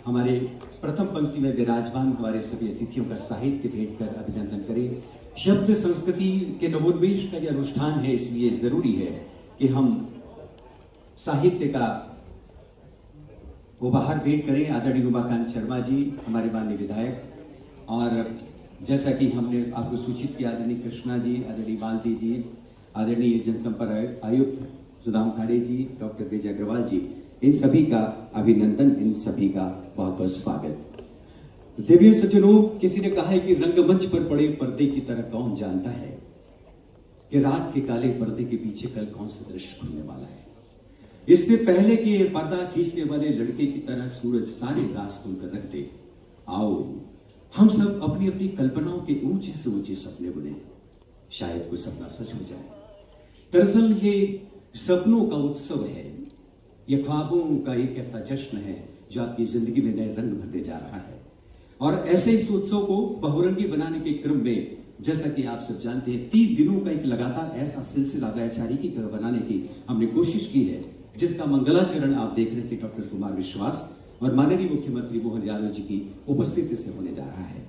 हमारे प्रथम पंक्ति में विराजमान हमारे सभी अतिथियों का साहित्य भेंट कर अभिनंदन करें। शब्द संस्कृति के नवोन्मेष का यह अनुष्ठान है, इसलिए जरूरी है कि हम साहित्य का उपहार भेंट करें। आदरणीय उमाकांत शर्मा जी हमारे माननीय विधायक, और जैसा कि हमने आपको सूचित किया, आदरणीय कृष्णा जी, आदरणीय मालती जी, आदरणीय जनसंपर्क आयुक्त सुदाम खाड़े जी, डॉक्टर विजय अग्रवाल जी, इन सभी का अभिनंदन, इन सभी का बहुत बहुत स्वागत। देवियों सज्जनों, किसी ने कहा है कि रंगमंच पर पड़े पर्दे की तरह कौन जानता है कि रात के काले पर्दे के पीछे कल कौन सा दृश्य खुलने वाला है। इससे पहले कि पर्दा खींचने वाले लड़के की तरह सूरज सारे राज खुलकर रख दे, आओ हम सब अपनी अपनी कल्पनाओं के ऊंचे से ऊंचे सपने बुने, शायद कोई सपना सच हो जाए। दरअसल ये सपनों का उत्सव है, ये ख्वाबों का एक ऐसा जश्न है जो आपकी जिंदगी में नए रंग भरने जा रहा है। और ऐसे इस उत्सव को बहुरंगी बनाने के क्रम में, जैसा कि आप सब जानते हैं, 3 दिनों का एक लगातार ऐसा सिलसिला वैचारिक की तरह बनाने की हमने कोशिश की है, जिसका मंगलाचरण आप देख रहे थे डॉक्टर कुमार विश्वास और माननीय मुख्यमंत्री मोहन यादव जी की उपस्थिति से होने जा रहा है।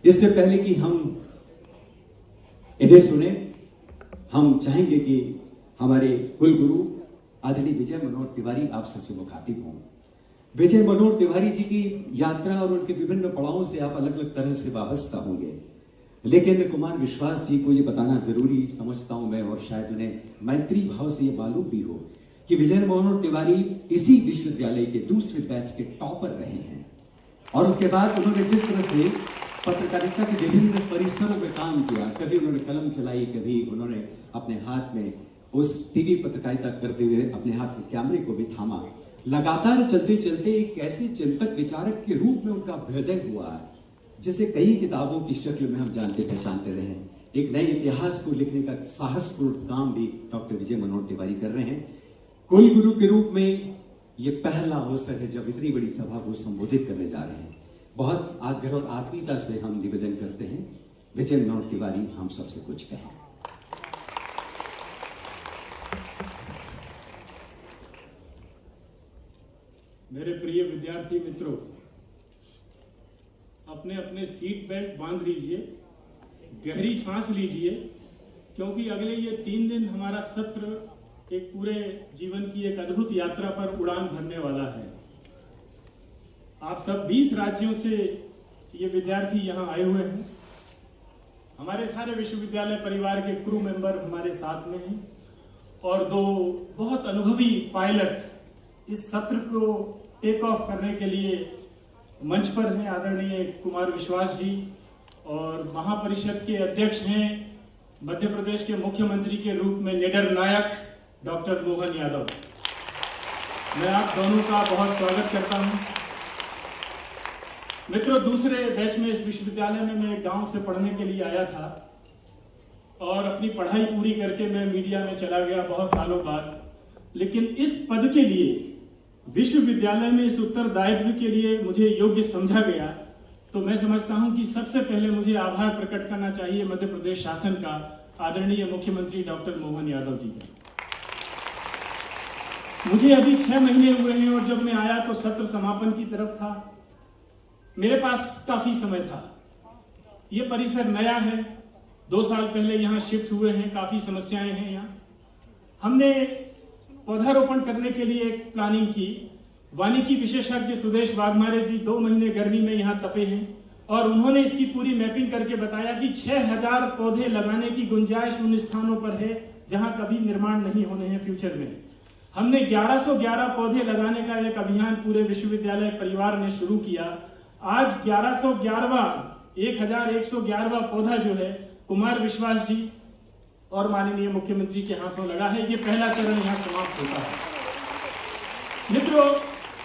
इससे पहले कि हम इन्हें सुने, हम चाहेंगे कि हमारे कुलगुरु आदरणीय विजय मनोहर तिवारी आपसे से मुखातिब हों। विजय मनोहर तिवारी जी की यात्रा और उनके विभिन्न पड़ावों से आप अलग अलग तरह से वाबस्ता होंगे, लेकिन कुमार विश्वास जी को ये बताना जरूरी समझता हूं मैं, और शायद उन्हें मैत्री भाव से ये मालूम भी हो कि विजय मनोहर तिवारी इसी विश्वविद्यालय के दूसरे बैच के टॉपर रहे हैं। और उसके बाद उन्होंने जिस तरह से पत्रकारिता के विभिन्न परिसरों में काम किया, कभी उन्होंने कलम चलाई, कभी उन्होंने अपने हाथ में उस टीवी पत्रकारिता करते हुए अपने हाथ में कैमरे को भी थामा, लगातार चलते चलते एक ऐसे चिंतक विचारक के रूप में उनका अभ्युदय हुआ जिसे कई किताबों की शक्ल में हम जानते पहचानते रहे। एक नए इतिहास को लिखने का साहसपूर्ण काम भी डॉक्टर विजय मनोहर तिवारी कर रहे हैं। कुलगुरु के रूप में ये पहला अवसर है जब इतनी बड़ी सभा को संबोधित करने जा रहे हैं। बहुत आग्रह और आत्मीयता से हम निवेदन करते हैं, विजय मनोहर तिवारी हम सबसे कुछ कहें। मेरे प्रिय विद्यार्थी मित्रों, अपने अपने सीट बेल्ट बांध लीजिए, गहरी सांस लीजिए, क्योंकि अगले ये 3 दिन हमारा सत्र एक पूरे जीवन की एक अद्भुत यात्रा पर उड़ान भरने वाला है। आप सब 20 राज्यों से ये विद्यार्थी यहाँ आए हुए हैं। हमारे सारे विश्वविद्यालय परिवार के क्रू मेंबर हमारे साथ में हैं, और 2 बहुत अनुभवी पायलट इस सत्र को टेक ऑफ करने के लिए मंच पर हैं। आदरणीय कुमार विश्वास जी और महापरिषद के अध्यक्ष हैं, मध्य प्रदेश के मुख्यमंत्री के रूप में निडर नायक डॉक्टर मोहन यादव। मैं आप दोनों का बहुत स्वागत करता हूं। मित्रों, दूसरे बैच में इस विश्वविद्यालय में मैं गांव से पढ़ने के लिए आया था, और अपनी पढ़ाई पूरी करके मैं मीडिया में चला गया बहुत सालों बाद। लेकिन इस पद के लिए, विश्वविद्यालय में इस उत्तरदायित्व के लिए मुझे योग्य समझा गया, तो मैं समझता हूं कि सबसे पहले मुझे आभार प्रकट करना चाहिए मध्य प्रदेश शासन का, आदरणीय मुख्यमंत्री डॉक्टर मोहन यादव जी का। मुझे अभी 6 महीने हुए हैं, और जब मैं आया तो सत्र समापन की तरफ था। मेरे पास काफी समय था। ये परिसर नया है, 2 साल पहले यहाँ शिफ्ट हुए हैं, काफी समस्याएं हैं यहाँ। हमने पौधारोपण करने के लिए एक प्लानिंग की। वानिकी विशेषज्ञ सुदेश वाघमारे जी 2 महीने गर्मी में यहाँ तपे हैं, और उन्होंने इसकी पूरी मैपिंग करके बताया कि 6000 पौधे लगाने की गुंजाइश उन स्थानों पर है जहां कभी निर्माण नहीं होने हैं फ्यूचर में। हमने 1111 पौधे लगाने का एक अभियान पूरे विश्वविद्यालय परिवार ने शुरू किया। आज 1111वां 1111वां पौधा जो है कुमार विश्वास जी और माननीय मुख्यमंत्री के हाथों लगा है। ये पहला चरण यहाँ समाप्त होता है। मित्रों,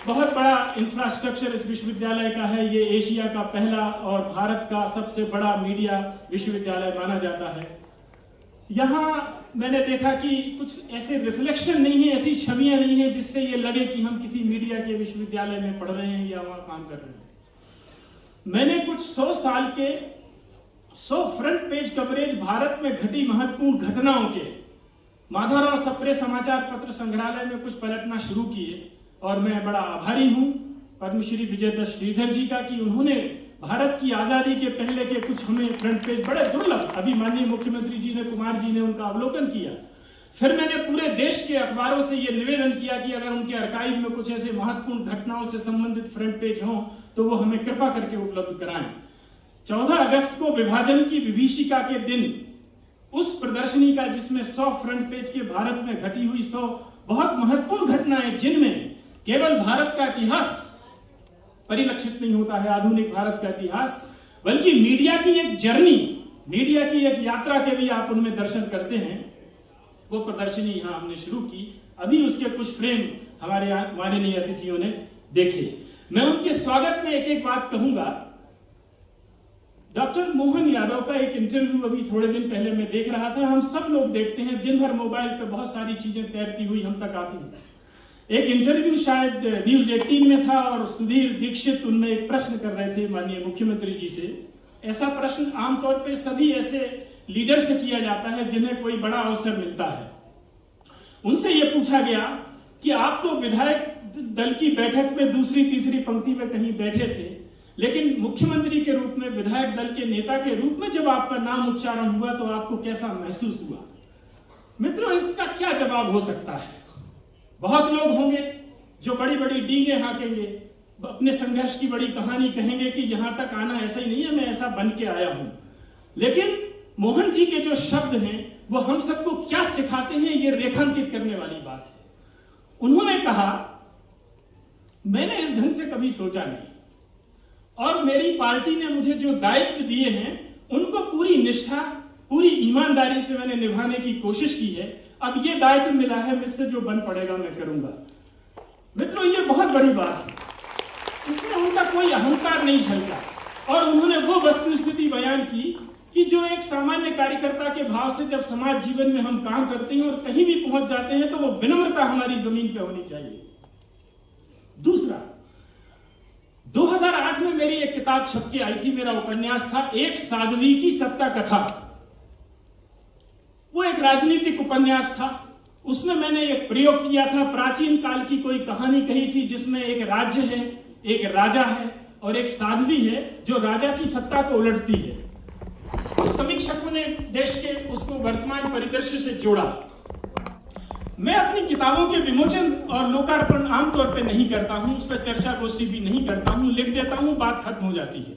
बहुत बड़ा इंफ्रास्ट्रक्चर इस विश्वविद्यालय का है। ये एशिया का पहला और भारत का सबसे बड़ा मीडिया विश्वविद्यालय माना जाता है। यहाँ मैंने देखा कि कुछ ऐसे रिफ्लेक्शन नहीं है, ऐसी छवियां नहीं है जिससे ये लगे कि हम किसी मीडिया के विश्वविद्यालय में पढ़ रहे हैं या वहां काम कर रहे हैं। मैंने कुछ 100 साल के 100 फ्रंट पेज कवरेज भारत में घटी महत्वपूर्ण घटनाओं के माधवराव सप्रे समाचार पत्र संग्रहालय में कुछ पलटना शुरू किए, और मैं बड़ा आभारी हूं पद्मश्री विजयदत्त श्रीधर जी का कि उन्होंने भारत की आजादी के पहले के कुछ हमें फ्रंट पेज बड़े दुर्लभ, अभी माननीय मुख्यमंत्री जी ने, कुमार जी ने उनका अवलोकन किया। फिर मैंने पूरे देश के अखबारों से यह निवेदन किया कि अगर उनके आर्काइव में कुछ ऐसे महत्वपूर्ण घटनाओं से संबंधित फ्रंट पेज हों तो वो हमें कृपा करके उपलब्ध कराएं। 14 अगस्त को विभाजन की विभीषिका के दिन उस प्रदर्शनी का, जिसमें 100 फ्रंट पेज के भारत में घटी हुई 100 बहुत महत्वपूर्ण घटनाएं, जिनमें केवल भारत का इतिहास परिलक्षित नहीं होता है, आधुनिक भारत का इतिहास, बल्कि मीडिया की एक जर्नी, मीडिया की एक यात्रा के भी आप उनमें दर्शन करते हैं। वो प्रदर्शनी यहां हमने शुरू की। अभी उसके कुछ फ्रेम हमारे माननीय अतिथियों ने देखे। मैं उनके स्वागत में एक एक बात कहूंगा। डॉक्टर मोहन यादव का एक इंटरव्यू अभी थोड़े दिन पहले मैं देख रहा था। हम सब लोग देखते हैं, दिन भर मोबाइल पे बहुत सारी चीजें तैरती हुई हम तक आती हैं। एक इंटरव्यू शायद न्यूज 18 में था और सुधीर दीक्षित उनमें एक प्रश्न कर रहे थे माननीय मुख्यमंत्री जी से। ऐसा प्रश्न आमतौर पे सभी ऐसे लीडर से किया जाता है जिन्हें कोई बड़ा अवसर मिलता है। उनसे यह पूछा गया कि आप तो विधायक दल की बैठक में दूसरी तीसरी पंक्ति में कहीं बैठे थे, लेकिन मुख्यमंत्री के रूप में, विधायक दल के नेता के रूप में जब आपका नाम उच्चारण हुआ तो आपको कैसा महसूस हुआ? मित्रों, इसका क्या जवाब हो सकता है? बहुत लोग होंगे जो बड़ी बड़ी डींगे हाँकेंगे, अपने संघर्ष की बड़ी कहानी कहेंगे कि यहां तक आना ऐसा ही नहीं है, मैं ऐसा बन के आया हूं। लेकिन मोहन जी के जो शब्द हैं वो हम सबको क्या सिखाते हैं, ये रेखांकित करने वाली बात है। उन्होंने कहा, मैंने इस ढंग से कभी सोचा नहीं और मेरी पार्टी ने मुझे जो दायित्व दिए हैं उनको पूरी निष्ठा, पूरी ईमानदारी से मैंने निभाने की कोशिश की है। अब ये दायित्व मिला है, मुझसे जो बन पड़ेगा मैं करूंगा। मित्रों, ये बहुत बड़ी बात है। इसमें उनका कोई अहंकार नहीं झलका और उन्होंने वो वस्तुस्थिति बयान की कि जो एक सामान्य कार्यकर्ता के भाव से जब समाज जीवन में हम काम करते हैं और कहीं भी पहुंच जाते हैं तो वो विनम्रता हमारी जमीन पे होनी चाहिए। दूसरा, 2008 में मेरी एक किताब छप के आई थी, मेरा उपन्यास था एक साध्वी की सत्ता कथा। वो एक राजनीतिक उपन्यास था। उसमें मैंने एक प्रयोग किया था, प्राचीन काल की कोई कहानी कही थी जिसमें एक राज्य है, एक राजा है और एक साध्वी है जो राजा की सत्ता को उलटती है। और समीक्षकों ने देश के उसको वर्तमान परिदृश्य से जोड़ा। मैं अपनी किताबों के विमोचन और लोकार्पण आमतौर पे नहीं करता हूं, उस पर चर्चा गोष्ठी भी नहीं करता हूं, लिख देता हूं, बात खत्म हो जाती है।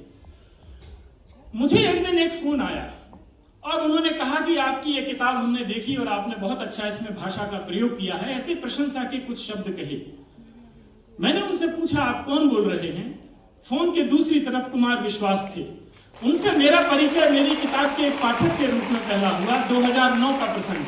मुझे एक दिन एक फोन आया और उन्होंने कहा कि आपकी ये किताब हमने देखी और आपने बहुत अच्छा इसमें भाषा का प्रयोग किया है, ऐसे प्रशंसा के कुछ शब्द कहे। मैंने उनसे पूछा, आप कौन बोल रहे हैं? फोन के दूसरी तरफ कुमार विश्वास थे। उनसे मेरा परिचय मेरी किताब के एक पाठक के रूप में पहला हुआ, 2009 का प्रसंग।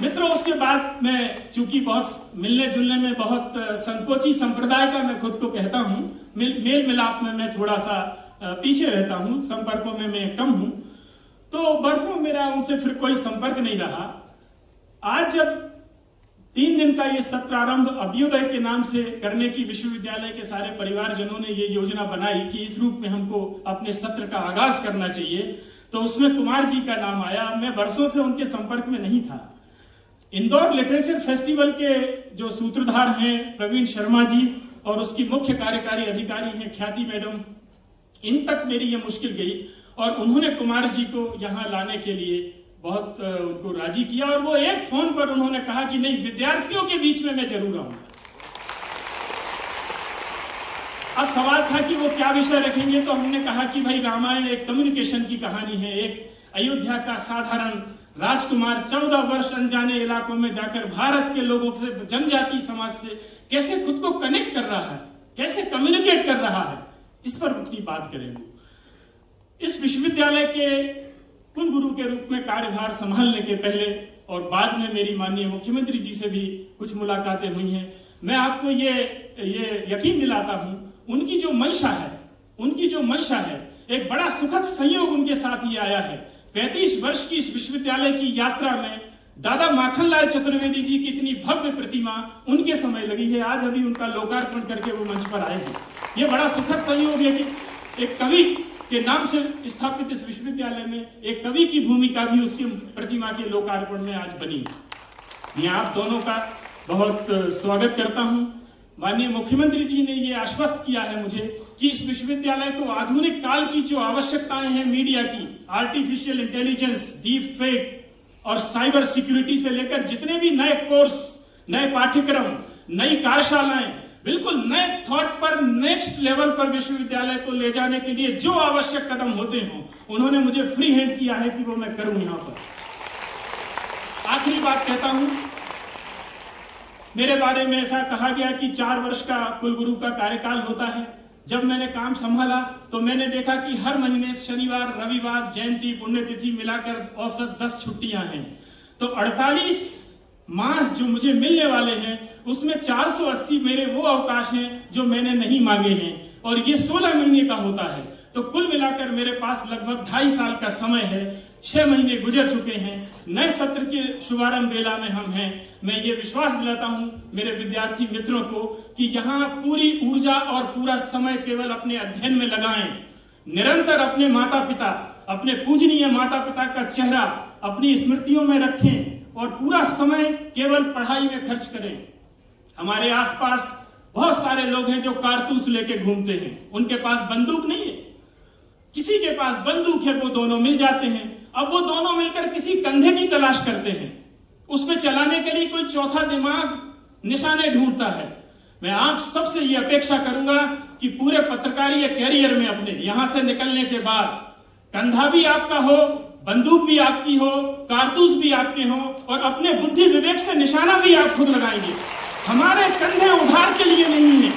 मित्रों, उसके बाद मैं चूंकि बहुत मिलने जुलने में बहुत संकोची संप्रदाय का मैं खुद को कहता हूं, मेल मिलाप में मैं थोड़ा सा पीछे रहता हूं, संपर्कों में मैं कम हूं, तो बरसों मेरा उनसे फिर कोई संपर्क नहीं रहा। आज जब 3 दिन का ये सत्र आरंभ अभ्युदय के नाम से करने की विश्वविद्यालय के सारे परिवारजनों ने ये योजना बनाई कि इस रूप में हमको अपने सत्र का आगाज करना चाहिए, तो उसमें कुमार जी का नाम आया। मैं वर्षों से उनके संपर्क में नहीं था। इंदौर लिटरेचर फेस्टिवल के जो सूत्रधार हैं प्रवीण शर्मा जी और उसकी मुख्य कार्यकारी अधिकारी हैं ख्याति मैडम, इन तक मेरी ये मुश्किल गई और उन्होंने कुमार जी को यहाँ लाने के लिए बहुत उनको राजी किया और वो एक फोन पर उन्होंने कहा कि नहीं, विद्यार्थियों के बीच में मैं जरूर आऊंगा। अब सवाल था कि वो क्या विषय रखेंगे, तो हमने कहा कि भाई रामायण एक कम्युनिकेशन की कहानी है। एक अयोध्या का साधारण राजकुमार 14 वर्ष अनजाने इलाकों में जाकर भारत के लोगों से, जनजाति समाज से कैसे खुद को कनेक्ट कर रहा है, कैसे कम्युनिकेट कर रहा है, इस पर अपनी बात करेंगे। इस विश्वविद्यालय के कुलगुरु के रूप में कार्यभार संभालने के पहले और बाद में मेरी माननीय मुख्यमंत्री जी से भी कुछ मुलाकातें हुई हैं। मैं आपको ये यकीन दिलाता हूं, उनकी जो मंशा है, एक बड़ा सुखद संयोग उनके साथ ये आया है। 35 वर्ष की इस विश्वविद्यालय की यात्रा में दादा माखनलाल चतुर्वेदी जी की इतनी भव्य प्रतिमा उनके समय लगी है। आज अभी उनका लोकार्पण करके वो मंच पर आएगी। ये बड़ा सुखद संयोग है कि एक कवि के नाम से स्थापित इस विश्वविद्यालय में एक कवि की भूमिका भी उसकी प्रतिमा के लोकार्पण में आज बनी। मैं आप दोनों का बहुत स्वागत करता हूं। माननीय मुख्यमंत्री जी ने ये आश्वस्त किया है मुझे कि इस विश्वविद्यालय को आधुनिक काल की जो आवश्यकताएं हैं मीडिया की, आर्टिफिशियल इंटेलिजेंस, डीप फेक और साइबर सिक्योरिटी से लेकर जितने भी नए कोर्स, नए पाठ्यक्रम, नई कार्यशालाएं, बिल्कुल नए थॉट पर, नेक्स्ट लेवल पर विश्वविद्यालय को ले जाने के लिए जो आवश्यक कदम होते हों, उन्होंने मुझे फ्री हैंड किया है कि वो मैं करूं यहां पर। आखिरी बात कहता हूं, मेरे बारे में ऐसा कहा गया कि 4 वर्ष का कुलगुरु का कार्यकाल होता है। जब मैंने काम संभाला तो मैंने देखा कि हर महीने शनिवार, रविवार, जयंती, पुण्यतिथि मिलाकर औसत 10 छुट्टियां हैं। तो 48 माह जो मुझे मिलने वाले हैं उसमें 480 मेरे वो अवकाश हैं जो मैंने नहीं मांगे हैं, और ये 16 महीने का होता है। तो कुल मिलाकर मेरे पास लगभग 2.5 साल का समय है। 6 महीने गुजर चुके हैं, नए सत्र के शुभारंभ बेला में हम हैं। मैं ये विश्वास दिलाता हूं मेरे विद्यार्थी मित्रों को कि यहाँ पूरी ऊर्जा और पूरा समय केवल अपने अध्ययन में लगाएं। निरंतर अपने माता पिता, अपने पूजनीय माता पिता का चेहरा अपनी स्मृतियों में रखें और पूरा समय केवल पढ़ाई में खर्च करें। हमारे आसपास बहुत सारे लोग हैं जो कारतूस लेके घूमते हैं, उनके पास बंदूक नहीं है। किसी के पास बंदूक है, वो दोनों मिल जाते हैं। अब वो दोनों मिलकर किसी कंधे की तलाश करते हैं, उसमें चलाने के लिए कोई चौथा दिमाग निशाने ढूंढता है। मैं आप सबसे ये अपेक्षा करूंगा कि पूरे पत्रकारीय कैरियर में अपने यहां से निकलने के बाद कंधा भी आपका हो, बंदूक भी आपकी हो, कारतूस भी आपके हो, और अपने बुद्धि विवेक से निशाना भी आप खुद लगाएंगे। हमारे कंधे उधार के लिए नहीं है,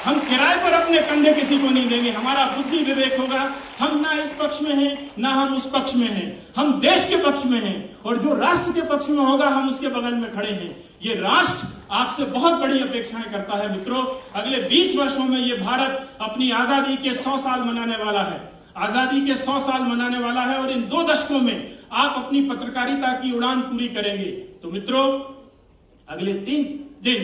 हम किराए पर अपने कंधे किसी को नहीं देंगे। हमारा बुद्धि विवेक होगा, हम ना इस पक्ष में हैं ना हम उस पक्ष में हैं, हम देश के पक्ष में हैं, और जो राष्ट्र के पक्ष में होगा हम उसके बगल में खड़े हैं। ये राष्ट्र आपसे बहुत बड़ी अपेक्षाएं करता है मित्रों। अगले 20 वर्षों में ये भारत अपनी आजादी के 100 साल मनाने वाला है, आजादी के 100 साल मनाने वाला है, और इन 2 दशकों में आप अपनी पत्रकारिता की उड़ान पूरी करेंगे। तो मित्रों, अगले 3 दिन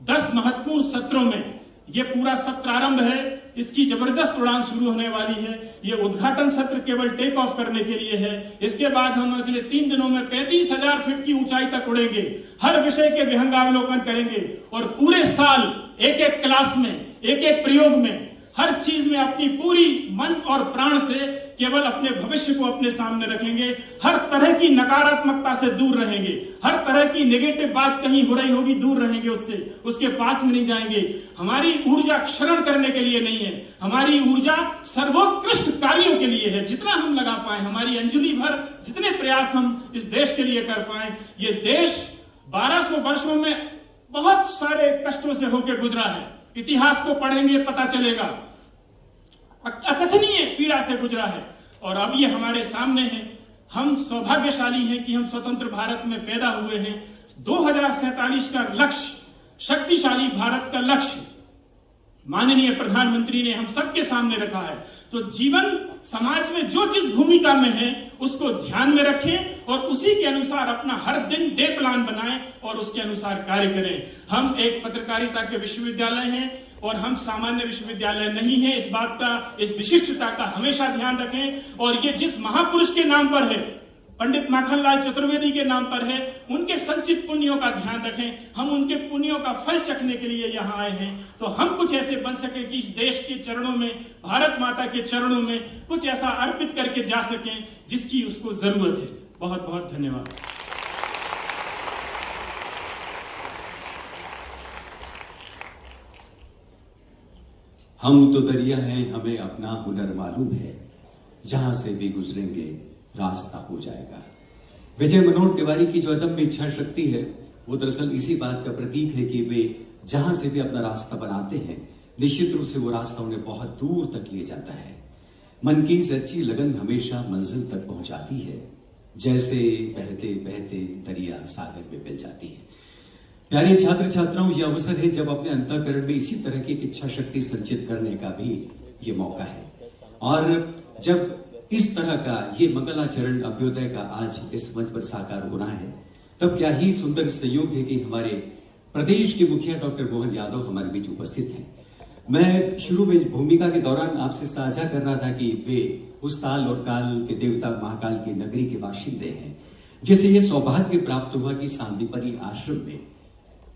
10 महत्वपूर्ण सत्रों में ये पूरा सत्र आरंभ है, इसकी जबरदस्त उड़ान शुरू होने वाली है। ये उद्घाटन सत्र केवल टेक ऑफ करने के लिए है। इसके बाद हम अगले 3 दिनों में 35,000 फीट की ऊंचाई तक उड़ेंगे, हर विषय के विहंगावलोकन करेंगे, और पूरे साल एक-एक क्लास में, एक-एक प्रयोग में, हर चीज में अपनी पूरी मन और प्राण से केवल अपने भविष्य को अपने सामने रखेंगे। हर तरह की नकारात्मकता से दूर रहेंगे, हर तरह की नेगेटिव बात कहीं हो रही होगी दूर रहेंगे, उसके पास में नहीं जाएंगे। हमारी ऊर्जा क्षरण करने के लिए नहीं है, हमारी ऊर्जा सर्वोत्कृष्ट कार्यों के लिए है। जितना हम लगा पाए, हमारी अंजलि भर जितने प्रयास हम इस देश के लिए कर पाए। ये देश 1200 वर्षों में बहुत सारे कष्टों से होकर गुजरा है। इतिहास को पढ़ेंगे पता चलेगा, अकथनीय पीड़ा से गुजरा है, और अब ये हमारे सामने है। हम सौभाग्यशाली हैं कि हम स्वतंत्र भारत में पैदा हुए हैं। 2047 का लक्ष्य, शक्तिशाली भारत का लक्ष्य माननीय प्रधानमंत्री ने हम सबके सामने रखा है। तो जीवन समाज में जो जिस भूमिका में है उसको ध्यान में रखें और उसी के अनुसार अपना हर दिन डे प्लान बनाएं और उसके अनुसार कार्य करें। हम एक पत्रकारिता के विश्वविद्यालय हैं और हम सामान्य विश्वविद्यालय नहीं है। इस बात का, इस विशिष्टता का हमेशा ध्यान रखें। और ये जिस महापुरुष के नाम पर है, पंडित माखनलाल चतुर्वेदी के नाम पर है, उनके संचित पुण्यों का ध्यान रखें। हम उनके पुण्यों का फल चखने के लिए यहाँ आए हैं, तो हम कुछ ऐसे बन सके कि इस देश के चरणों में, भारत माता के चरणों में कुछ ऐसा अर्पित करके जा सकें जिसकी उसको जरूरत है। बहुत बहुत धन्यवाद। हम तो दरिया हैं, हमें अपना हुनर मालूम है, जहां से भी गुजरेंगे रास्ता हो जाएगा। विजय मनोहर तिवारी की जो अदम्य इच्छा शक्ति है वो दरअसल इसी बात का प्रतीक है कि वे जहां से भी अपना रास्ता बनाते हैं निश्चित रूप से वो रास्ता उन्हें बहुत दूर तक ले जाता है। मन की सच्ची लगन हमेशा मंजिल तक पहुंचाती है, जैसे बहते बहते दरिया सागर में मिल जाती है। प्यारे छात्र छात्राओं, ये अवसर है जब अपने अंतःकरण में इसी तरह की इच्छा शक्ति संचित करने का भी ये मौका है। और जब इस तरह का ये मंगलाचरण अभ्युदय का आज इस मंच पर साकार हो रहा है, तब क्या ही सुंदर संयोग है कि हमारे प्रदेश के मुखिया डॉक्टर मोहन यादव हमारे बीच उपस्थित हैं। मैं शुरू में भूमिका के दौरान आपसे साझा कर रहा था कि वे उस ताल और काल के देवता महाकाल की नगरी के बाशिंदे हैं, जिसे ये सौभाग्य प्राप्त हुआ कि सांदीपनि आश्रम में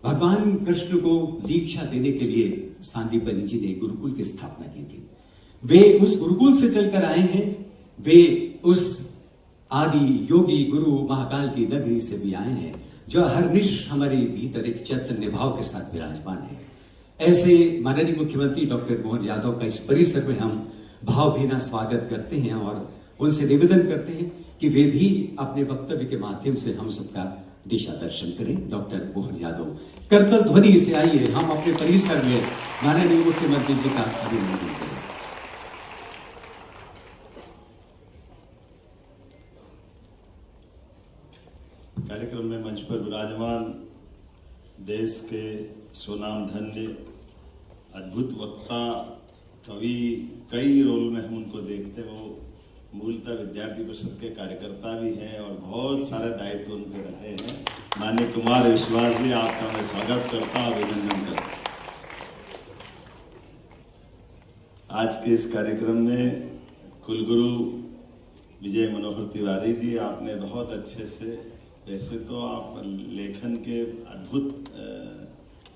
भगवान कृष्ण को दीक्षा देने के लिए सांदीपनि जी ने गुरुकुल की स्थापना की थी। वे उस गुरुकुल से चलकर आए हैं, वे उस आदि योगी गुरु महाकाल की नगरी से भी आए हैं, जो हरनिश हमारे भीतर एक चैतन्य भाव के साथ विराजमान है। ऐसे माननीय मुख्यमंत्री डॉक्टर मोहन यादव का इस परिसर में हम भावभीना स्वागत करते हैं और उनसे निवेदन करते हैं कि वे भी अपने वक्तव्य के माध्यम से हम सबका दिशा दर्शन करें। डॉक्टर मोहन यादव, करतल ध्वनि से आइए हम अपने परिसर में माननीय मुख्यमंत्री जी का अभिनंदन करें। कार्यक्रम में मंच पर विराजमान देश के स्वनाम धन्य अद्भुत वक्ता, कवि, कई रोल में हम उनको देखते हैं। वो मूलतः विद्यार्थी परिषद के कार्यकर्ता भी हैं और बहुत सारे दायित्व उन पर रहे हैं। माननीय कुमार विश्वास जी, आपका मैं स्वागत करता, अभिनंदन करता। आज के इस कार्यक्रम में कुलगुरु विजय मनोहर तिवारी जी, आपने बहुत अच्छे से, वैसे तो आप लेखन के अद्भुत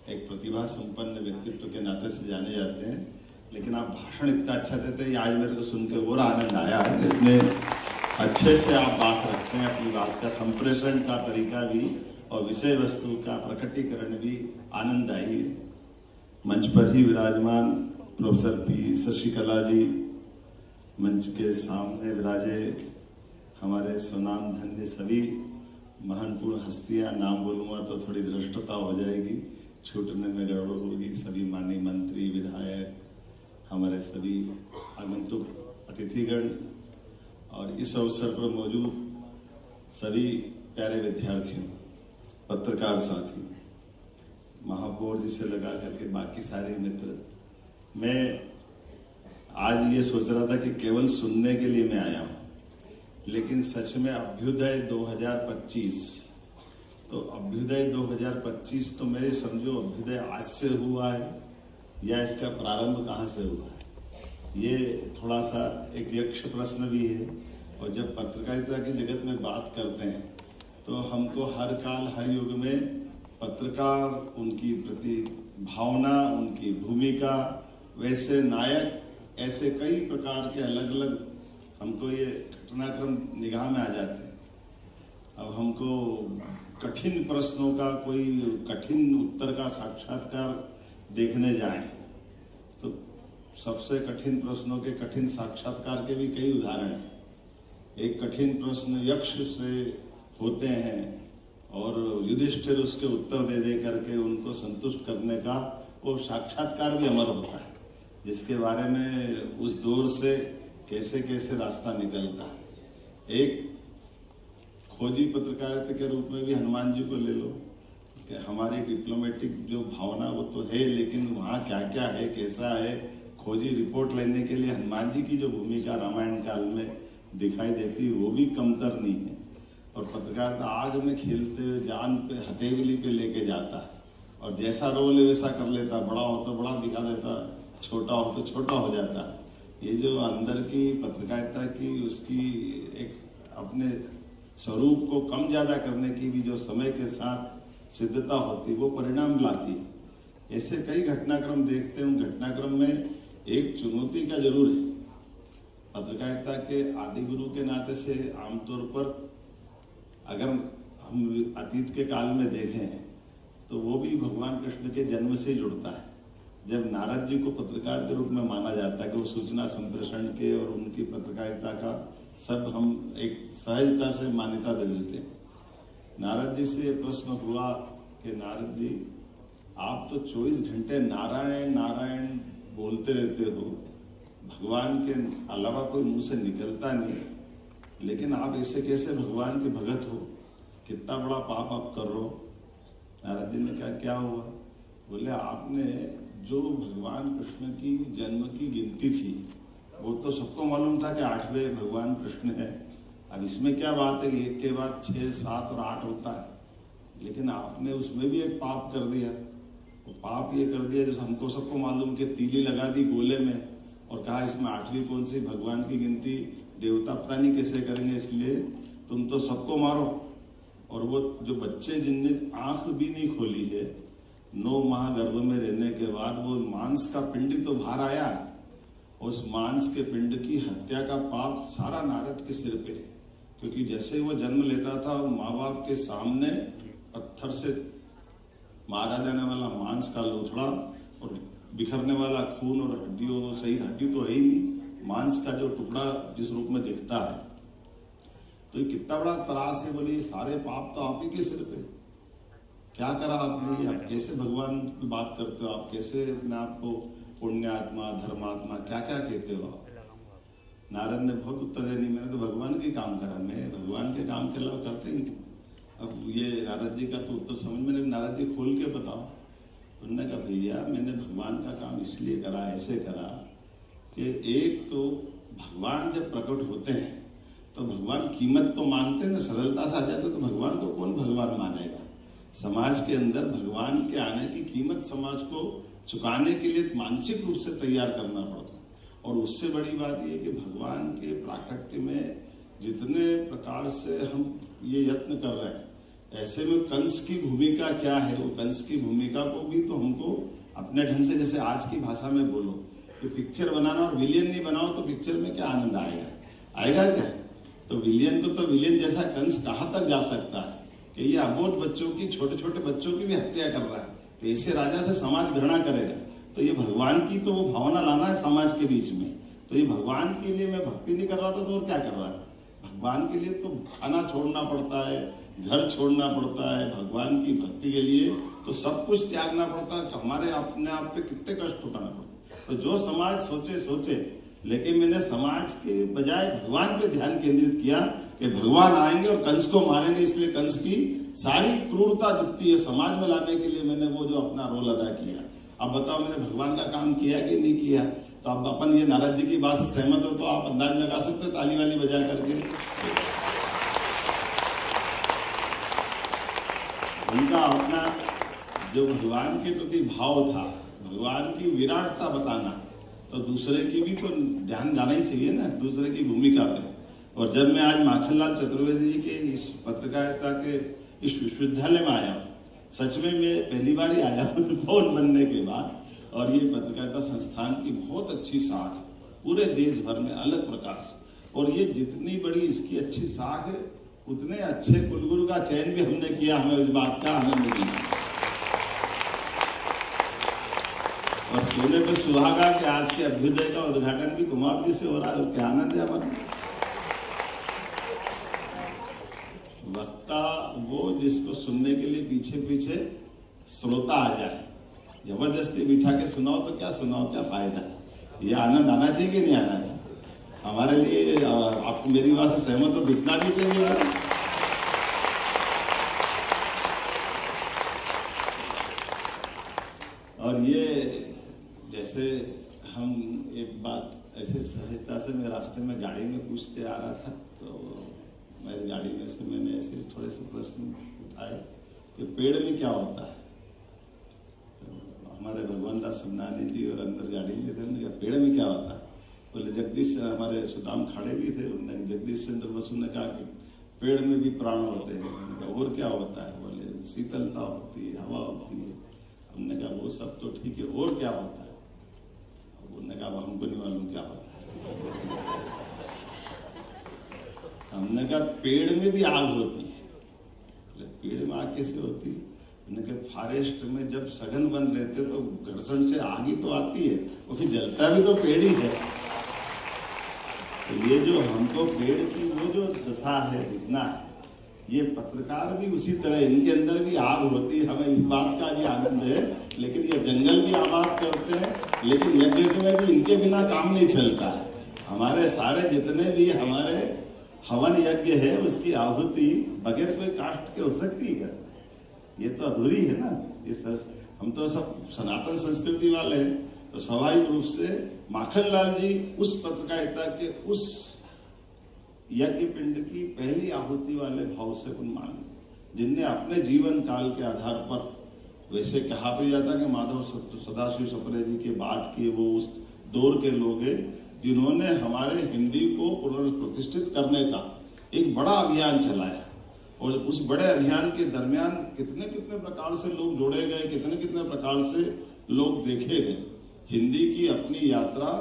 एक प्रतिभा संपन्न व्यक्तित्व के नाते से जाने जाते हैं, लेकिन आप भाषण इतना अच्छा देते हैं, आज मेरे को सुनकर और आनंद आया है। इसमें अच्छे से आप बात रखते हैं, अपनी बात का संप्रेषण का तरीका भी और विषय वस्तु का प्रकटीकरण भी आनंददायी है। मंच पर ही विराजमान प्रोफेसर पी शशिकला जी, मंच के सामने विराजे हमारे स्वनाम धन्य सभी महानपूर्ण हस्तियां, नाम बोलूँगा तो थोड़ी धृष्टता हो जाएगी, छूटने में गड़बड़ होगी। सभी माननीय मंत्री, विधायक, हमारे सभी आगंतुक अतिथिगण और इस अवसर पर मौजूद सभी प्यारे विद्यार्थियों, पत्रकार साथी, महापौर जी से लगा करके बाकी सारे मित्र, मैं आज ये सोच रहा था कि केवल सुनने के लिए मैं आया हूँ, लेकिन सच में अभ्युदय 2025, तो अभ्युदय 2025 तो मेरे समझो अभ्युदय आज से हुआ है या इसका प्रारंभ कहाँ से हुआ है, ये थोड़ा सा एक यक्ष प्रश्न भी है। और जब पत्रकारिता की जगत में बात करते हैं तो हमको हर काल हर युग में पत्रकार, उनकी प्रति भावना, उनकी भूमिका, वैसे नायक, ऐसे कई प्रकार के अलग अलग हमको ये घटनाक्रम निगाह में आ जाते हैं। अब हमको कठिन प्रश्नों का कोई कठिन उत्तर का साक्षात्कार देखने जाएं तो सबसे कठिन प्रश्नों के कठिन साक्षात्कार के भी कई उदाहरण हैं। एक कठिन प्रश्न यक्ष से होते हैं और युधिष्ठिर उसके उत्तर दे दे करके उनको संतुष्ट करने का वो साक्षात्कार भी अमर होता है, जिसके बारे में उस दौर से कैसे कैसे रास्ता निकलता है। एक खोजी पत्रकारिता के रूप में भी हनुमान जी को ले लो कि हमारी डिप्लोमेटिक जो भावना वो तो है, लेकिन वहाँ क्या क्या है, कैसा है, खोजी रिपोर्ट लेने के लिए हनुमान जी की जो भूमिका रामायण काल में दिखाई देती वो भी कमतर नहीं है। और पत्रकारिता आग में खेलते हुए जान पे हथेली पे लेके जाता है और जैसा रोल है वैसा कर लेता, बड़ा हो तो बड़ा दिखा देता, छोटा हो तो छोटा हो जाता है। ये जो अंदर की पत्रकारिता की उसकी एक अपने स्वरूप को कम ज्यादा करने की भी जो समय के साथ सिद्धता होती वो परिणाम लाती है। ऐसे कई घटनाक्रम देखते हैं, उन घटनाक्रम में एक चुनौती का जरूर है। पत्रकारिता के आदि गुरु के नाते से आमतौर पर अगर हम अतीत के काल में देखें तो वो भी भगवान कृष्ण के जन्म से जुड़ता है। जब नारद जी को पत्रकार के रूप में माना जाता है कि वो सूचना संप्रेषण के और उनकी पत्रकारिता का सब हम एक सहजता से मान्यता दे देते हैं। नारद जी से प्रश्न हुआ कि नारद जी, आप तो 24 घंटे नारायण नारायण बोलते रहते हो, भगवान के अलावा कोई मुंह से निकलता नहीं, लेकिन आप ऐसे कैसे भगवान के भगत हो, कितना बड़ा पाप आप कर रहे हो। नारद जी ने कहा क्या हुआ? बोले आपने जो भगवान कृष्ण की जन्म की गिनती थी वो तो सबको मालूम था कि 8वें भगवान कृष्ण है। अब इसमें क्या बात है कि एक के बाद 6, 7 और 8 होता है, लेकिन आपने उसमें भी एक पाप कर दिया। वो पाप ये कर दिया जैसे हमको सबको मालूम कि तीली लगा दी गोले में और कहा इसमें 8वीं कौन सी, भगवान की गिनती देवता पता नहीं कैसे करेंगे, इसलिए तुम तो सबको मारो। और वो जो बच्चे जिनने आंख भी नहीं खोली है 9 माह गर्भ में रहने के बाद वो मांस का पिंड तो बाहर आया, उस मांस के पिंड की हत्या का पाप सारा नारद के सिर पे, क्योंकि जैसे वो जन्म लेता था माँ बाप के सामने पत्थर से मारा जाने वाला मांस का लोथड़ा और बिखरने वाला खून और हड्डियों, सही हड्डी तो है ही नहीं, मांस का जो टुकड़ा जिस रूप में दिखता है, तो ये कितना बड़ा त्रास है। बोली सारे पाप तो आप ही के सिर पे, क्या करा आपने, आप कैसे भगवान की बात करते हो, आप कैसे अपने आप को पुण्यात्मा धर्मात्मा क्या क्या कहते हो आप। नारद ने बहुत उत्तर दिया, नहीं मैंने तो भगवान के काम करा, मैं भगवान के काम के अलावा करते ही नहीं। अब ये नारद जी का तो उत्तर समझ में नहीं, नारद जी खोल के बताओ। उन्होंने कहा भैया मैंने भगवान का काम इसलिए करा, ऐसे करा कि एक तो भगवान जब प्रकट होते हैं तो भगवान कीमत तो मांगते ना, सरलता से आ जाते तो भगवान को कौन भगवान मानेगा। समाज के अंदर भगवान के आने की कीमत समाज को चुकाने के लिए मानसिक रूप से तैयार करना पड़ता है। और उससे बड़ी बात यह कि भगवान के प्राकट्य में जितने प्रकार से हम ये यत्न कर रहे हैं, ऐसे में कंस की भूमिका क्या है, वो कंस की भूमिका को भी तो हमको अपने ढंग से, जैसे आज की भाषा में बोलो कि पिक्चर बनाना और विलियन नहीं बनाओ तो पिक्चर में क्या आनंद आएगा, आएगा क्या। तो विलियन को तो विलियन जैसा कंस कहाँ तक जा सकता है कि ये अबोध बच्चों की, छोटे छोटे बच्चों की भी हत्या कर रहा है, तो ऐसे राजा से समाज घृणा करेगा। तो ये भगवान की तो वो भावना लाना है समाज के बीच में। तो ये भगवान के लिए मैं भक्ति नहीं कर रहा था तो और क्या कर रहा था। भगवान के लिए तो खाना छोड़ना पड़ता है, घर छोड़ना पड़ता है, भगवान की भक्ति के लिए तो सब कुछ त्यागना पड़ता है। हमारे अपने आप पे कितने कष्ट उठाना पड़ता है। तो जो समाज सोचे, लेकिन मैंने समाज के बजाय भगवान पे ध्यान केंद्रित किया कि भगवान आएंगे और कंस को मारेंगे, इसलिए कंस की सारी क्रूरता जितनी है समाज में लाने के लिए मैंने वो जो अपना रोल अदा किया। अब बताओ मैंने भगवान का काम किया कि नहीं किया। तो अब अपन ये नारद जी की बात से सहमत हो तो आप अंदाज लगा सकते हो ताली वाली बजा करके। उनका अपना जो भगवान के प्रति भाव था, भगवान की विराटता बताना, तो दूसरे की भी तो ध्यान जाना ही चाहिए ना, दूसरे की भूमिका पे। और जब मैं आज माखनलाल चतुर्वेदी जी के इस पत्रकारिता के इस विश्वविद्यालय में आया, सच में मैं पहली बार ही आया भवन बनने के बाद, और ये पत्रकारिता संस्थान की बहुत अच्छी साख पूरे देश भर में अलग प्रकार से। और ये जितनी बड़ी इसकी अच्छी साख है, उतने अच्छे कुलगुरु का चयन भी हमने किया, हमें इस बात का आनंद मिला। और सोने पे सुहागा कि आज के अभ्युदय का उद्घाटन भी कुमार जी से हो रहा है, क्या आनंद है हमारा। वक्ता वो जिसको सुनने के लिए पीछे पीछे श्रोता आ जाए, जबरदस्ती बिठा के सुनाओ तो क्या सुनाओ, क्या फायदा। ये आनंद आना चाहिए कि नहीं आना चाहिए हमारे लिए। आपको मेरी बात से सहमत तो दिखना भी चाहिए। और ये जैसे हम एक बात ऐसे सहजता से मैं रास्ते में गाड़ी में पूछते आ रहा था, तो मेरी गाड़ी में से मैंने ऐसे थोड़े से प्रश्न उठाए कि पेड़ में क्या होता है। तो हमारे भगवान दास समनानी जी और अंदर गाड़ी में थे, उन्होंने कहा पेड़ में क्या होता है। बोले जगदीश, हमारे सुदाम खाड़े भी थे, उन्होंने जगदीश चंद्र बसु ने कहा कि पेड़ में भी प्राण होते हैं। उन्होंने कहा और क्या होता है। बोले शीतलता होती है, हवा होती है। हमने कहा वो सब तो ठीक है, और क्या होता है। उन्होंने कहा हमको नहीं मालूम क्या होता है। हमने कहा पेड़ में भी आग होती है। पेड़ में आग कैसे होती है। उन्होंने कहा फॉरेस्ट में जब सघन वन रहते तो घर्षण से आग ही तो आती है, वो फिर जलता भी तो पेड़ ही है। तो ये जो हमको पेड़ की वो जो दशा है, दिखना है, ये पत्रकार भी उसी तरह, इनके अंदर भी आग होती है, हमें इस बात का भी आनंद है। लेकिन ये जंगल भी आबाद करते हैं, लेकिन यज्ञ में भी इनके बिना काम नहीं चलता है। हमारे सारे जितने भी हमारे हवन यज्ञ है, उसकी आहुति बगैर कोई काष्ठ के हो सकती है क्या। ये तो अधूरी है ना। ये सर हम तो सब सनातन संस्कृति वाले हैं, तो स्वाभाविक रूप से माखनलाल जी उस पत्रकारिता के उस यज्ञ पिंड की पहली आहुति वाले भाव से मान, जिनने अपने जीवन काल के आधार पर, वैसे कहा भी जाता कि माधव सदाशिव सप्रे जी के बाद के वो उस दौर के लोग हैं जिन्होंने हमारे हिंदी को पुनर्प्रतिष्ठित करने का एक बड़ा अभियान चलाया। और उस बड़े अभियान के दरमियान कितने कितने प्रकार से लोग जोड़े गए, कितने कितने प्रकार से लोग देखे गए। हिंदी की अपनी यात्रा,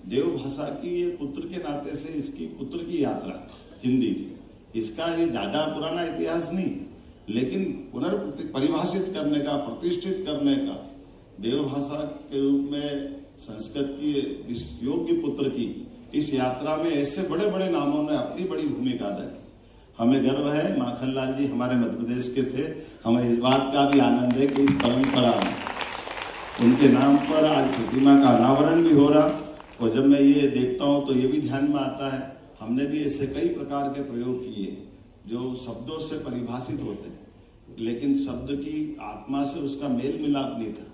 देव भाषा की ये पुत्र के नाते से इसकी पुत्र की यात्रा हिंदी की, इसका ये ज्यादा पुराना इतिहास नहीं, लेकिन पुनर्परिभाषित करने का, प्रतिष्ठित करने का, देव भाषा के रूप में संस्कृत की इस योग्य पुत्र की इस यात्रा में ऐसे बड़े बड़े नामों ने अपनी बड़ी भूमिका अदा की। हमें गर्व है, माखनलाल जी हमारे मध्य प्रदेश के थे, हमें इस बात का भी आनंद है कि इस परंपरा में उनके नाम पर आज प्रतिमा का अनावरण भी हो रहा। और जब मैं ये देखता हूँ तो ये भी ध्यान में आता है, हमने भी ऐसे कई प्रकार के प्रयोग किए जो शब्दों से परिभाषित होते हैं, लेकिन शब्द की आत्मा से उसका मेल मिलाप नहीं था।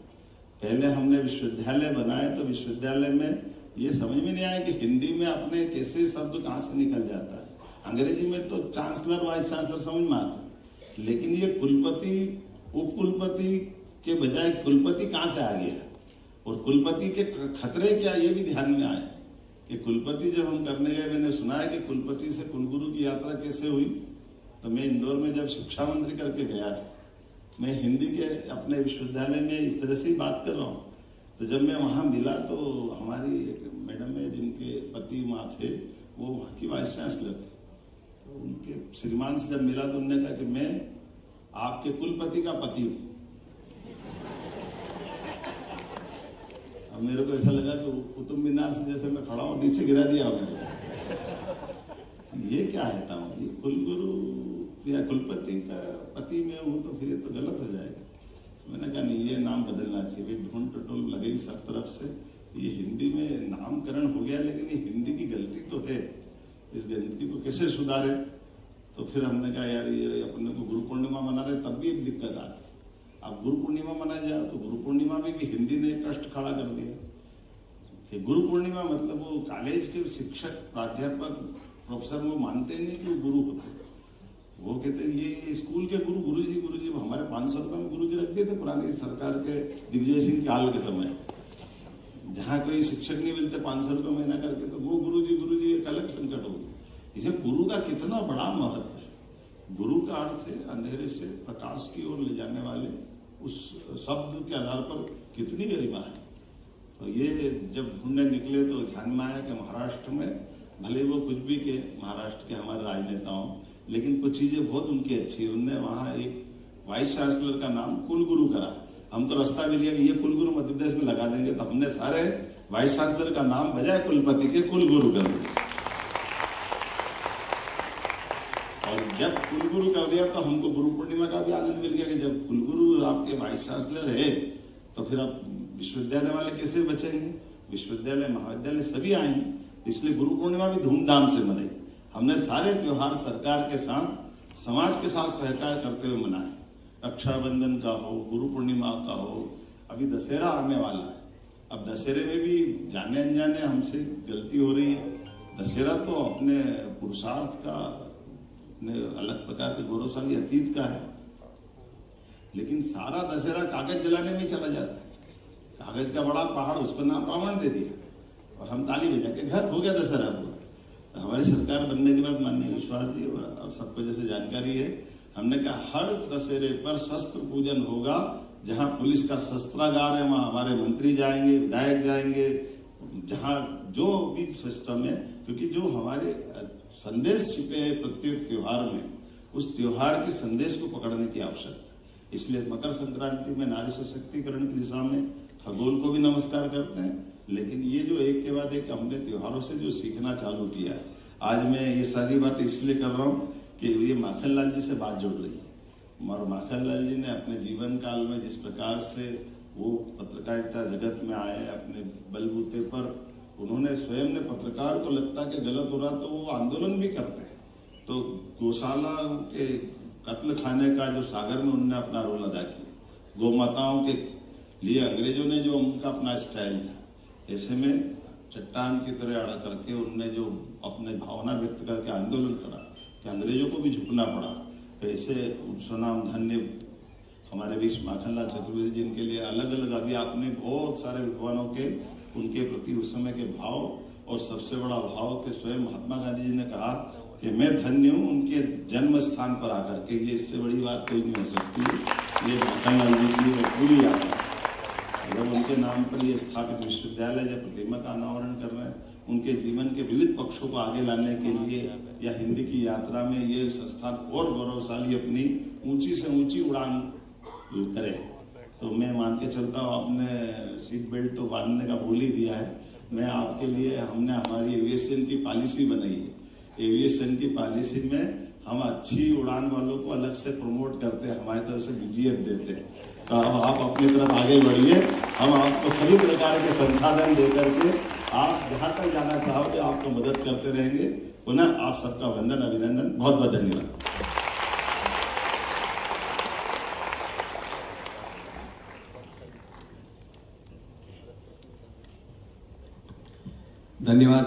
पहले हमने विश्वविद्यालय बनाए तो विश्वविद्यालय में ये समझ में नहीं आया कि हिंदी में अपने कैसे शब्द कहाँ से निकल जाता है। अंग्रेजी में तो चांसलर, वाइस चांसलर समझ में आता है, लेकिन ये कुलपति, उपकुलपति के बजाय कुलपति कहाँ से आ गया, और कुलपति के खतरे क्या, ये भी ध्यान में आया कि कुलपति जब हम करने गए, मैंने सुना है कि कुलपति से कुलगुरु की यात्रा कैसे हुई। तो मैं इंदौर में जब शिक्षा मंत्री करके गया था, मैं हिंदी के अपने विश्वविद्यालय में इस तरह से ही बात कर रहा हूँ। तो जब मैं वहाँ मिला तो हमारी एक मैडम है जिनके पति वहाँ थे, वो वहाँ की वाइस चांसलर थे। तो उनके श्रीमान से जब मिला तो उन्होंने कहा कि मैं आपके कुलपति का पति हूँ। अब मेरे को ऐसा लगा कि कुतुब मीनार से जैसे मैं खड़ा हूँ, नीचे गिरा दिया मेरे को। ये क्या है था, ये कुलगुरु या कुलपति का पति में हूँ तो फिर ये तो गलत हो जाएगा। तो मैंने कहा नहीं, ये नाम बदलना चाहिए। ढूंढ टटोल लगे सब तरफ से, ये हिंदी में नामकरण हो गया, लेकिन ये हिंदी की गलती तो है, इस गलती को कैसे सुधारे। तो फिर हमने कहा यार ये अपने को गुरु पूर्णिमा मना रहे, तब भी एक दिक्कत आती। अब गुरु पूर्णिमा मनाया जाए तो गुरु पूर्णिमा में भी हिंदी ने कष्ट खड़ा कर दिया कि गुरु पूर्णिमा मतलब वो कॉलेज के शिक्षक, प्राध्यापक, प्रोफेसर वो मानते नहीं कि वो गुरु होते। वो कहते ये स्कूल के गुरुजी हमारे 500 रुपये में गुरुजी रख दिए थे पुरानी सरकार के दिग्विजय सिंह काल के समय, जहाँ कोई शिक्षक नहीं मिलते 500 रुपये महीना करके, तो वो गुरुजी एक अलग संकट हो गया। इसे गुरु का कितना बड़ा महत्व है। गुरु का अर्थ है अंधेरे से प्रकाश की ओर ले जाने वाले, उस शब्द के आधार पर कितनी गरिमा है। तो ये जब ढूंढने निकले तो ध्यान में आया कि महाराष्ट्र में भले वो कुछ भी के, महाराष्ट्र के हमारे राजनेता हों, लेकिन कुछ चीज़ें बहुत उनकी अच्छी। उनने वहाँ एक वाइस चांसलर का नाम कुलगुरु करा। हमको रास्ता मिल गया कि ये कुलगुरु मध्य प्रदेश में लगा देंगे, तो हमने सारे वाइस चांसलर का नाम बजाय कुलपति के कुलगुरु कर दिया। और जब कुलगुरु कर दिया तो हमको गुरु पूर्णिमा का भी आनंद मिल गया कि जब कुलगुरु आपके वाइस चांसलर है तो फिर आप विश्वविद्यालय वाले कैसे बचेंगे। विश्वविद्यालय, महाविद्यालय सभी आएंगे, इसलिए गुरु पूर्णिमा भी धूमधाम से मनाई। हमने सारे त्योहार सरकार के साथ, समाज के साथ सहकार करते हुए मनाए। रक्षाबंधन का हो, गुरु पूर्णिमा का हो, अभी दशहरा आने वाला है। अब दशहरे में भी जाने अनजाने हमसे गलती हो रही है। दशहरा तो अपने पुरुषार्थ का, अपने अलग प्रकार के गौरवशाली अतीत का है, लेकिन सारा दशहरा कागज जलाने में चला जाता है। कागज का बड़ा पहाड़, उसका नाम रावण दे दिया और हम ताली बजा के घर हो गया दशहरा पूरा। तो हमारी सरकार बनने के बाद माननीय विश्वास जी और सबको जैसे जानकारी है, हमने कहा हर दशहरे पर शस्त्र पूजन होगा। जहां पुलिस का शस्त्रागार है वहां हमारे मंत्री जाएंगे, विधायक जाएंगे, जहां जो भी सिस्टम है, क्योंकि जो हमारे संदेश छिपे हैं प्रत्येक त्योहार में, उस त्योहार के संदेश को पकड़ने की आवश्यकता है। इसलिए मकर संक्रांति में नारी सशक्तिकरण की दिशा में खगोल को भी नमस्कार करते हैं, लेकिन ये जो एक के बाद एक हमने त्योहारों से जो सीखना चालू किया है। आज मैं ये सारी बात इसलिए कर रहा हूँ कि ये माखनलाल जी से बात जोड़ रही है। और माखनलाल जी ने अपने जीवन काल में जिस प्रकार से वो पत्रकारिता जगत में आए, अपने बलबूते पर उन्होंने स्वयं ने, पत्रकार को लगता कि गलत हो रहा तो वो आंदोलन भी करते हैं। तो गौशाला के कत्ल खाने का जो सागर में उन्होंने अपना रोल अदा किया, गौ माताओं के लिए अंग्रेजों ने जो उनका अपना स्टाइल था, ऐसे में चट्टान की तरह अड़ा करके उनने जो अपने भावना व्यक्त करके आंदोलन करा कि अंग्रेजों को भी झुकना पड़ा। तो ऐसे सुनाम धन्य हमारे बीच माखनलाल चतुर्वेदी जिनके लिए अलग अलग, अभी आपने बहुत सारे विद्वानों के, उनके प्रति उस समय के भाव, और सबसे बड़ा भाव के स्वयं महात्मा गांधी जी ने कहा कि मैं धन्य हूँ उनके जन्म स्थान पर आकर के। ये इससे बड़ी बात कोई नहीं हो सकती। ये माखनलाल जी की पूरी यात्रा, जब उनके नाम पर ये स्थापित विश्वविद्यालय जब प्रतिमा का अनावरण कर रहे हैं, उनके जीवन के विविध पक्षों को आगे लाने के लिए या हिंदी की यात्रा में ये संस्थान और गौरवशाली अपनी ऊंची से ऊंची उड़ान करे। तो मैं मान के चलता हूँ, आपने सीट बेल्ट तो बांधने का बोल ही दिया है। मैं आपके लिए, हमने हमारी एविएशन की पॉलिसी बनाई है। एविएशन की पॉलिसी में हम अच्छी उड़ान वालों को अलग से प्रमोट करते हैं, हमारी तरफ से बीजीएफ देते हैं। तो अब आप अपनी तरफ आगे बढ़िए, हम आपको सभी प्रकार के संसाधन देकर के आप जहाँ तक जाना चाहोगे आपको मदद करते रहेंगे। पुनः आप सबका वंदन, अभिनंदन, बहुत बहुत धन्यवाद। धन्यवाद।